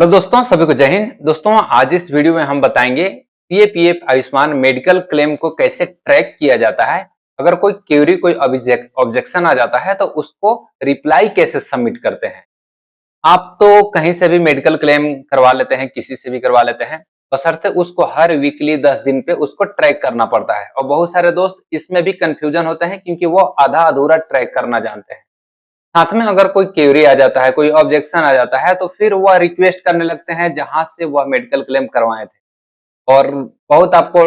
तो दोस्तों सभी को जय हिंद। दोस्तों आज इस वीडियो में हम बताएंगे सीएपीएफ आयुष्मान मेडिकल क्लेम को कैसे ट्रैक किया जाता है। अगर कोई क्वेरी कोई ऑब्जेक्शन आ जाता है तो उसको रिप्लाई कैसे सबमिट करते हैं। आप तो कहीं से भी मेडिकल क्लेम करवा लेते हैं, किसी से भी करवा लेते हैं, बशर्ते उसको हर वीकली 10 दिन पे उसको ट्रैक करना पड़ता है। और बहुत सारे दोस्त इसमें भी कंफ्यूजन होते हैं क्योंकि वो आधा अधूरा ट्रैक करना जानते हैं। साथ में अगर कोई क्वेरी आ जाता है, कोई ऑब्जेक्शन आ जाता है तो फिर वह रिक्वेस्ट करने लगते हैं जहां से वह मेडिकल क्लेम करवाए थे और बहुत आपको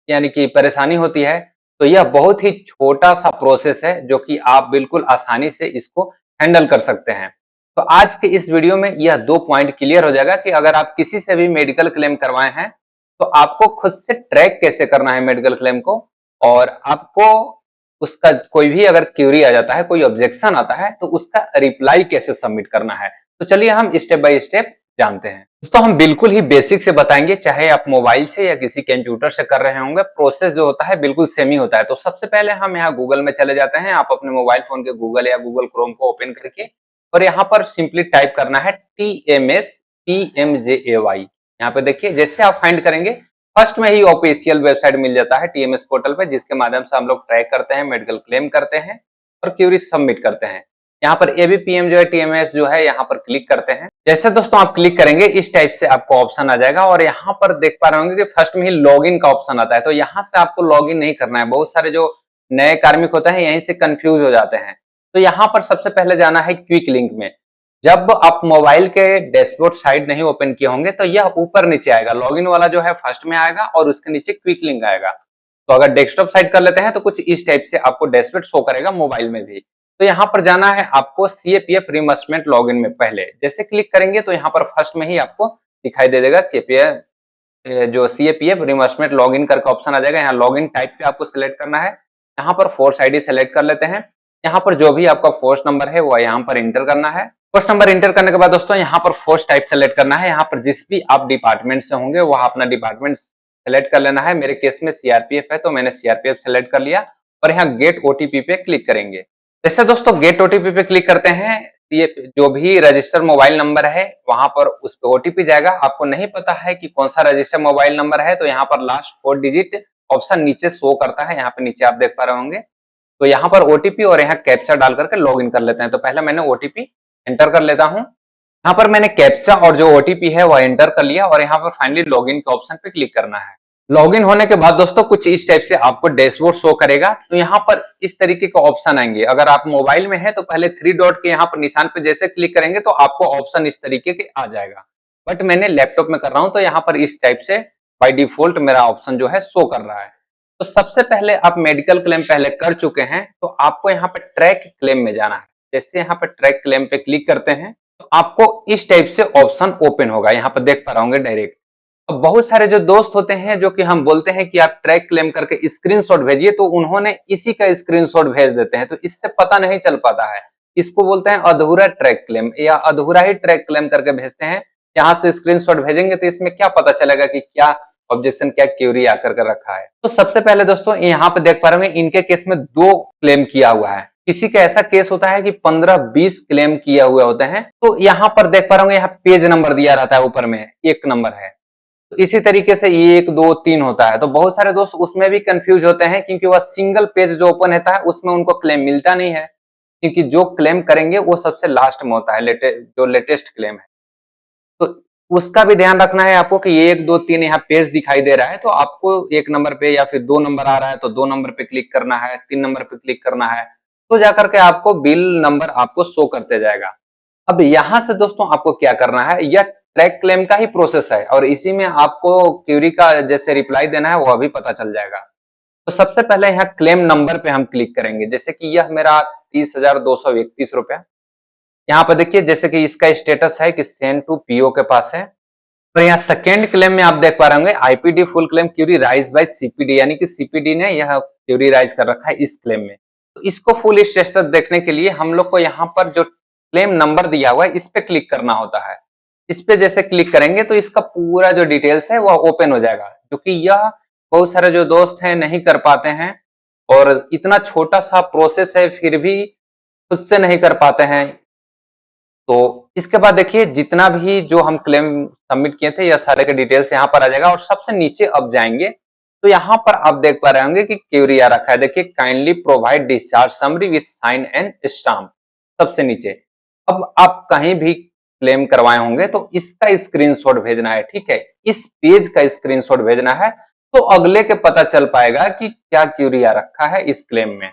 यानी कि परेशानी होती है। तो यह बहुत ही छोटा सा प्रोसेस है जो कि आप बिल्कुल आसानी से इसको हैंडल कर सकते हैं। तो आज के इस वीडियो में यह 2 पॉइंट क्लियर हो जाएगा कि अगर आप किसी से भी मेडिकल क्लेम करवाए हैं तो आपको खुद से ट्रैक कैसे करना है मेडिकल क्लेम को, और आपको उसका कोई भी अगर क्वेरी आ जाता है, कोई ऑब्जेक्शन आता है तो उसका रिप्लाई कैसे सबमिट करना है। तो चलिए हम स्टेप बाय स्टेप जानते हैं। दोस्तों हम बिल्कुल ही बेसिक से बताएंगे, चाहे आप मोबाइल से या किसी कंप्यूटर से कर रहे होंगे, प्रोसेस जो होता है बिल्कुल सेम ही होता है। तो सबसे पहले हम यहाँ गूगल में चले जाते हैं। आप अपने मोबाइल फोन के गूगल या गूगल क्रोम को ओपन करके और यहाँ पर सिंपली टाइप करना है TMS यहाँ पे देखिए, जैसे आप फाइंड करेंगे फर्स्ट में ही ऑफिशियल वेबसाइट मिल जाता है टीएमएस पोर्टल पे, जिसके माध्यम से हम लोग ट्रैक करते हैं, मेडिकल क्लेम करते हैं और क्यूरी सबमिट करते हैं। यहाँ पर एबीपीएम जो है, टीएमएस जो है, यहाँ पर क्लिक करते हैं। जैसे दोस्तों आप क्लिक करेंगे इस टाइप से आपको ऑप्शन आ जाएगा और यहाँ पर देख पा रहे होंगे कि फर्स्ट में ही लॉगिन का ऑप्शन आता है। तो यहाँ से आपको लॉगिन नहीं करना है। बहुत सारे जो नए कार्मिक होते हैं यहीं से कंफ्यूज हो जाते हैं। तो यहाँ पर सबसे पहले जाना है क्विक लिंक में। जब आप मोबाइल के डैशबोर्ड साइड नहीं ओपन किए होंगे तो यह ऊपर नीचे आएगा, लॉगिन वाला जो है फर्स्ट में आएगा और उसके नीचे क्विक लिंक आएगा। तो अगर डेस्कटॉप साइड कर लेते हैं तो कुछ इस टाइप से आपको डैशबोर्ड शो करेगा मोबाइल में भी। तो यहाँ पर जाना है आपको सीएपीएफ रिमबर्समेंट लॉगिन में। पहले जैसे क्लिक करेंगे तो यहाँ पर फर्स्ट में ही आपको दिखाई दे देगा सीएपीएफ, जो सीएपीएफ रिमबर्समेंट लॉगिन करके ऑप्शन आ जाएगा। यहाँ लॉगिन टाइप पे आपको सिलेक्ट करना है। यहाँ पर फोर्स आईडी सेलेक्ट कर लेते हैं। यहाँ पर जो भी आपका फोर्स नंबर है वो यहाँ पर इंटर करना है। फोर्स नंबर इंटर करने के बाद दोस्तों यहाँ पर फोर्स टाइप सेलेक्ट करना है। यहाँ पर जिस भी आप डिपार्टमेंट से होंगे वह अपना डिपार्टमेंट सेलेक्ट कर लेना है। मेरे केस में सीआरपीएफ है तो मैंने सीआरपीएफ सेलेक्ट कर लिया और यहाँ गेट ओटीपी पे क्लिक करेंगे। जैसे दोस्तों गेट ओटीपी पे क्लिक करते हैं, ये जो भी रजिस्टर मोबाइल नंबर है वहां पर उस पर ओटीपी जाएगा। आपको नहीं पता है कि कौन सा रजिस्टर मोबाइल नंबर है तो यहाँ पर लास्ट 4 डिजिट ऑप्शन नीचे शो करता है। यहाँ पे नीचे आप देख पा रहे होंगे। तो यहाँ पर ओटीपी और यहाँ कैप्चा डाल करके लॉग इन कर लेते हैं। तो पहले मैंने ओटीपी एंटर कर लेता हूँ। यहाँ पर मैंने कैप्चा और जो ओटीपी है वह एंटर कर लिया और यहाँ पर फाइनली लॉगिन के ऑप्शन पे क्लिक करना है। लॉगिन होने के बाद दोस्तों कुछ इस टाइप से आपको डैशबोर्ड शो करेगा। तो यहाँ पर इस तरीके का ऑप्शन आएंगे। अगर आप मोबाइल में है तो पहले 3 डॉट के यहाँ पर निशान पे जैसे क्लिक करेंगे तो आपको ऑप्शन इस तरीके के आ जाएगा। बट मैंने लैपटॉप में कर रहा हूँ तो यहाँ पर इस टाइप से बाय डिफॉल्ट मेरा ऑप्शन जो है शो कर रहा है। तो सबसे पहले आप मेडिकल क्लेम पहले कर चुके हैं तो आपको यहाँ पे ट्रैक क्लेम में जाना है। जैसे यहाँ पे ट्रैक क्लेम पे क्लिक करते हैं तो आपको इस टाइप से ऑप्शन ओपन होगा। यहाँ पर देख पा रहे होंगे डायरेक्ट। अब बहुत सारे जो दोस्त होते हैं जो कि हम बोलते हैं कि आप ट्रैक क्लेम करके स्क्रीनशॉट भेजिए, तो उन्होंने इसी का स्क्रीनशॉट भेज देते हैं। तो इससे पता नहीं चल पाता है। इसको बोलते हैं अधूरा ट्रैक क्लेम या अधूरा ही ट्रैक क्लेम करके भेजते हैं। यहाँ से स्क्रीनशॉट भेजेंगे तो इसमें क्या पता चलेगा कि क्या ऑब्जेक्शन, क्या क्यूरी आकर कर रखा है। तो सबसे पहले दोस्तों यहाँ पे देख पा रहे होंगे इनके केस में 2 क्लेम किया हुआ है। किसी का ऐसा केस होता है कि 15-20 क्लेम किया हुए होते हैं। तो यहाँ पर देख पा रहे होंगे, यहाँ पेज नंबर दिया रहता है, ऊपर में 1 नंबर है। तो इसी तरीके से 1, 2, 3 होता है। तो बहुत सारे दोस्त उसमें भी कंफ्यूज होते हैं क्योंकि वह सिंगल पेज जो ओपन होता है उसमें उनको क्लेम मिलता नहीं है, क्योंकि जो क्लेम करेंगे वो सबसे लास्ट में होता है, जो लेटेस्ट क्लेम है। तो उसका भी ध्यान रखना है आपको कि 1, 2, 3 यहाँ पेज दिखाई दे रहा है तो आपको 1 नंबर पे या फिर 2 नंबर आ रहा है तो 2 नंबर पे क्लिक करना है, 3 नंबर पे क्लिक करना है। तो जाकर के आपको बिल नंबर आपको शो करते जाएगा। अब यहाँ से दोस्तों आपको क्या करना है, यह ट्रैक क्लेम का ही प्रोसेस है और इसी में आपको क्यूरी का जैसे रिप्लाई देना है वह भी पता चल जाएगा। तो सबसे पहले यहाँ क्लेम नंबर पे हम क्लिक करेंगे। जैसे कि यह मेरा 30,231 रुपया। यहाँ पे देखिए जैसे कि इसका स्टेटस है कि सेंड टू पीओ के पास है। और यहाँ सेकेंड क्लेम में आप देख पा रहे होंगे IPD full claim query raise by CPD, यानी कि सीपीडी ने यह क्यूरी राइज कर रखा है इस क्लेम में। तो इसको फुल स्टेटस देखने के लिए हम लोग को यहाँ पर जो क्लेम नंबर दिया हुआ है इस पे क्लिक करना होता है। इस पे जैसे क्लिक करेंगे तो इसका पूरा जो डिटेल्स है वह ओपन हो जाएगा, क्योंकि यह बहुत सारे जो दोस्त हैं नहीं कर पाते हैं और इतना छोटा सा प्रोसेस है फिर भी खुद से नहीं कर पाते हैं। तो इसके बाद देखिए जितना भी जो हम क्लेम सबमिट किए थे, यह सारे के डिटेल्स यहाँ पर आ जाएगा और सबसे नीचे अब जाएंगे तो यहाँ पर आप देख पा रहे होंगे कि क्यूरी आ रखा है। देखिए kindly provide discharge summary with sign and stamp, सबसे नीचे। अब आप कहीं भी क्लेम करवाए होंगे तो इसका स्क्रीनशॉट भेजना है, ठीक है, इस पेज का स्क्रीनशॉट भेजना है, तो अगले के पता चल पाएगा कि क्या क्यूरी आ रखा है इस क्लेम में।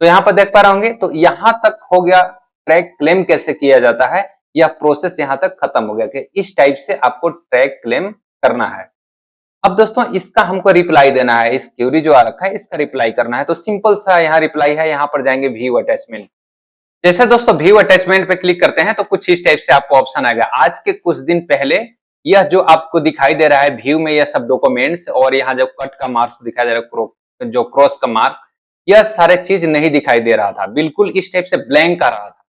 तो यहाँ पर देख पा रहे होंगे, तो यहाँ तक हो गया ट्रैक क्लेम कैसे किया जाता है, यह प्रोसेस यहाँ तक खत्म हो गया कि इस टाइप से आपको ट्रैक क्लेम करना है। अब दोस्तों इसका हमको रिप्लाई देना है, इस क्यूरी जो आ रखा है इसका रिप्लाई करना है। तो सिंपल सा यहाँ रिप्लाई है, यहाँ पर जाएंगे व्यू अटैचमेंट। जैसे दोस्तों व्यू अटैचमेंट पे क्लिक करते हैं तो कुछ इस टाइप से आपको ऑप्शन आएगा। आज के कुछ दिन पहले यह जो आपको दिखाई दे रहा है व्यू में, यह सब डॉक्यूमेंट्स और यहाँ जो कट का मार्क्स दिखाई दे रहा है, जो क्रॉस का मार्क, यह सारे चीज नहीं दिखाई दे रहा था, बिल्कुल इस टाइप से ब्लैंक आ रहा था,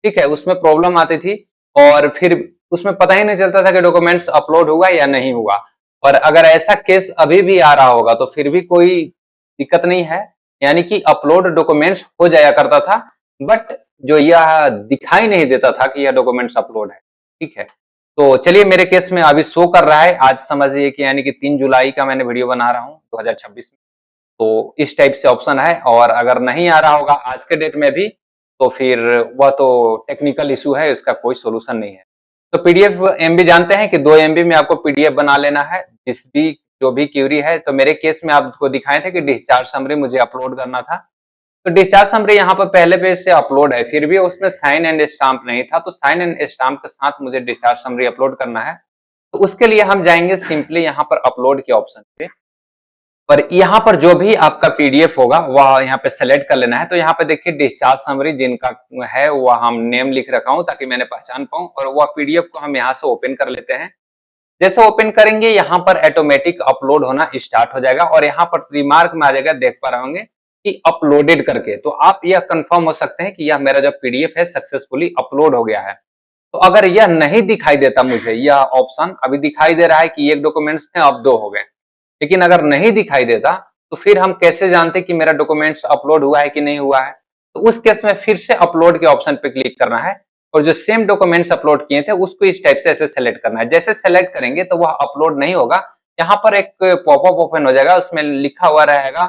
ठीक है। उसमें प्रॉब्लम आती थी और फिर उसमें पता ही नहीं चलता था कि डॉक्यूमेंट्स अपलोड हुआ या नहीं हुआ। और अगर ऐसा केस अभी भी आ रहा होगा तो फिर भी कोई दिक्कत नहीं है, यानी कि अपलोड डॉक्यूमेंट्स हो जाया करता था, बट जो यह दिखाई नहीं देता था कि यह डॉक्यूमेंट्स अपलोड है, ठीक है। तो चलिए मेरे केस में अभी शो कर रहा है, आज समझिए कि यानी कि 3 जुलाई का मैंने वीडियो बना रहा हूँ 2026 में। तो इस टाइप से ऑप्शन है, और अगर नहीं आ रहा होगा आज के डेट में भी तो फिर वह तो टेक्निकल इशू है, इसका कोई सोल्यूशन नहीं है। तो पीडीएफ एमबी जानते हैं कि 2 एमबी में आपको पीडीएफ बना लेना है, जिस भी जो भी क्यूरी है। तो मेरे केस में आपको दिखाए थे कि डिस्चार्ज समरी मुझे अपलोड करना था, तो डिस्चार्ज समरी यहाँ पर पहले पेज से अपलोड है, फिर भी उसमें साइन एंड स्टाम्प नहीं था, तो साइन एंड स्टाम्प के साथ मुझे डिस्चार्ज समरी अपलोड करना है। तो उसके लिए हम जाएंगे सिंपली यहाँ पर अपलोड के ऑप्शन पे, पर यहाँ पर जो भी आपका पीडीएफ होगा वह यहाँ पे सेलेक्ट कर लेना है। तो यहाँ पे देखिए डिस्चार्ज समरी जिनका है वह हम नेम लिख रखा हूँ ताकि मैंने पहचान पाऊं, और वह पीडीएफ को हम यहाँ से ओपन कर लेते हैं। जैसे ओपन करेंगे यहाँ पर ऑटोमेटिक अपलोड होना स्टार्ट हो जाएगा और यहाँ पर रिमार्क में आ जाएगा, देख पा रहे होंगे कि अपलोडेड करके। तो आप यह कंफर्म हो सकते हैं कि यह मेरा जो पीडीएफ है सक्सेसफुली अपलोड हो गया है। तो अगर यह नहीं दिखाई देता, मुझे यह ऑप्शन अभी दिखाई दे रहा है कि एक डॉक्यूमेंट्स थे अब 2 हो गए, लेकिन अगर नहीं दिखाई देता तो फिर हम कैसे जानते कि मेरा डॉक्यूमेंट्स अपलोड हुआ है कि नहीं हुआ है। तो उस केस में फिर से अपलोड के ऑप्शन पे क्लिक करना है और जो सेम डॉक्यूमेंट्स अपलोड किए थे उसको इस टाइप से ऐसे सेलेक्ट करना है। जैसे सेलेक्ट करेंगे तो वह अपलोड नहीं होगा, यहाँ पर एक पॉपअप ओपन हो जाएगा, उसमें लिखा हुआ रहेगा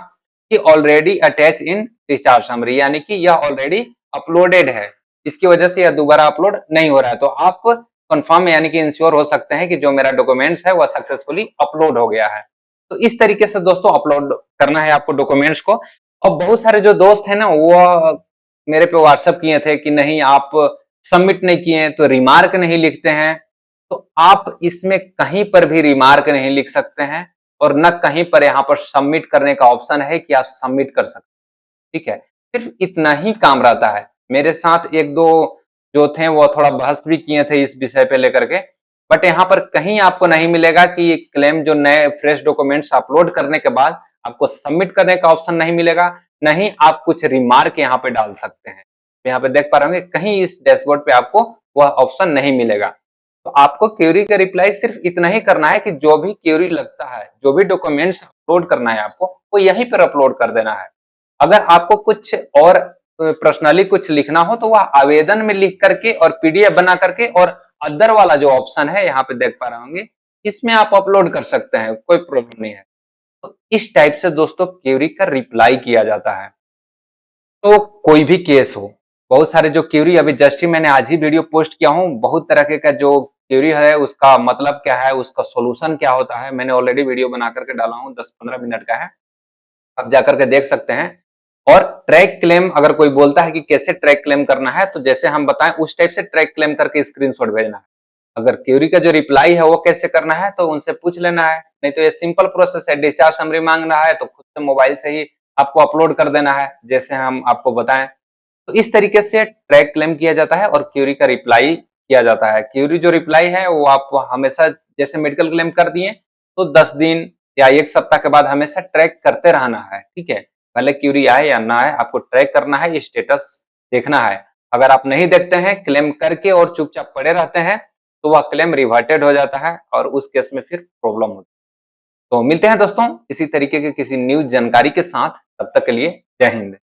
कि ऑलरेडी अटैच इन डिस्चार्ज समरी, यानी कि यह ऑलरेडी अपलोडेड है, इसकी वजह से यह दोबारा अपलोड नहीं हो रहा है। तो आप कंफर्म यानी कि इंश्योर हो सकते हैं कि जो मेरा डॉक्यूमेंट्स है वह सक्सेसफुली अपलोड हो गया है। तो इस तरीके से दोस्तों अपलोड करना है आपको डॉक्यूमेंट्स को। और बहुत सारे जो दोस्त हैं ना वो मेरे पे व्हाट्सएप किए थे कि नहीं आप सबमिट नहीं किए तो रिमार्क नहीं लिखते हैं। तो आप इसमें कहीं पर भी रिमार्क नहीं लिख सकते हैं और न कहीं पर यहाँ पर सबमिट करने का ऑप्शन है कि आप सबमिट कर सकते हैं, ठीक है। सिर्फ इतना ही काम रहता है। मेरे साथ एक दो जो थे वो थोड़ा बहस भी किए थे इस विषय पे लेकर के, बट यहाँ पर कहीं आपको नहीं मिलेगा कि ये क्लेम जो नए फ्रेश डॉक्यूमेंट्स अपलोड करने के बाद आपको सबमिट करने का ऑप्शन नहीं मिलेगा, नहीं आप कुछ रिमार्क यहाँ पे डाल सकते हैं। तो यहाँ पे देख पा रहे होंगे कहीं इस डैशबोर्ड पे आपको वह ऑप्शन नहीं मिलेगा। तो आपको क्वेरी का रिप्लाई सिर्फ इतना ही करना है कि जो भी क्वेरी लगता है, जो भी डॉक्यूमेंट्स अपलोड करना है आपको, वो यहीं पर अपलोड कर देना है। अगर आपको कुछ और पर्सनली कुछ लिखना हो तो वह आवेदन में लिख करके और पीडीएफ बना करके और अदर वाला जो ऑप्शन है यहाँ पे देख पा रहे होंगे, इसमें आप अपलोड कर सकते हैं, कोई प्रॉब्लम नहीं है। तो इस टाइप से दोस्तों क्वेरी का रिप्लाई किया जाता है। तो कोई भी केस हो, बहुत सारे जो क्वेरी अभी जस्ट ही मैंने आज ही वीडियो पोस्ट किया हूँ, बहुत तरह के का जो क्वेरी है उसका मतलब क्या है, उसका सॉल्यूशन क्या होता है, मैंने ऑलरेडी वीडियो बना करके डाला हूँ, 10-15 मिनट का है, आप जाकर के देख सकते हैं। और ट्रैक क्लेम अगर कोई बोलता है कि कैसे ट्रैक क्लेम करना है, तो जैसे हम बताएं उस टाइप से ट्रैक क्लेम करके स्क्रीनशॉट भेजना है। अगर क्वेरी का जो रिप्लाई है वो कैसे करना है तो उनसे पूछ लेना है, नहीं तो ये सिंपल प्रोसेस है, डिस्चार्ज समरी मांग रहा है तो खुद से मोबाइल से ही आपको अपलोड कर देना है जैसे हम आपको बताएं। तो इस तरीके से ट्रैक क्लेम किया जाता है और क्वेरी का रिप्लाई किया जाता है। क्वेरी जो रिप्लाई है वो आप हमेशा जैसे मेडिकल क्लेम कर दिए तो 10 दिन या 1 सप्ताह के बाद हमेशा ट्रैक करते रहना है, ठीक है। भले क्वेरी आए या ना आए, आपको ट्रैक करना है, स्टेटस देखना है। अगर आप नहीं देखते हैं, क्लेम करके और चुपचाप पड़े रहते हैं, तो वह क्लेम रिवर्टेड हो जाता है और उस केस में फिर प्रॉब्लम होती है। तो मिलते हैं दोस्तों इसी तरीके के किसी न्यू जानकारी के साथ, तब तक के लिए जय हिंद।